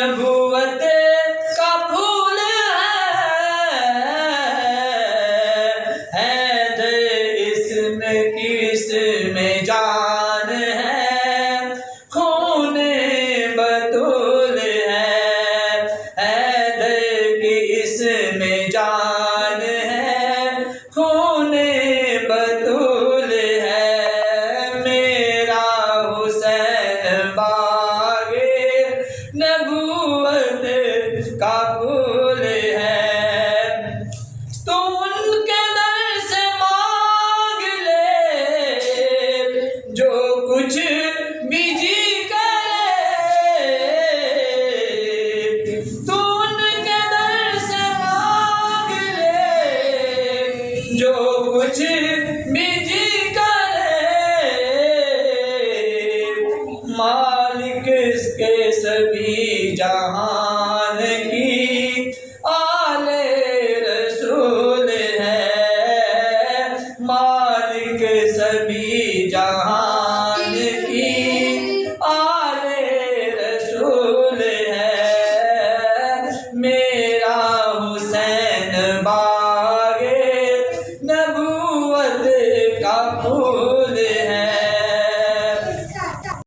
नबूवत का फूल है दर इसमें किसमें जान है, खून बतूल है दर की इसमें जान है, खून बतूल है। मेरा हुसैन बागे नबूवत का फूल है। तो उनके दर से मांग ले जो कुछ भी जी करे, तो उनके दर से मांग ले जो कुछ भी जी करे। मालिक इसके सभी जहां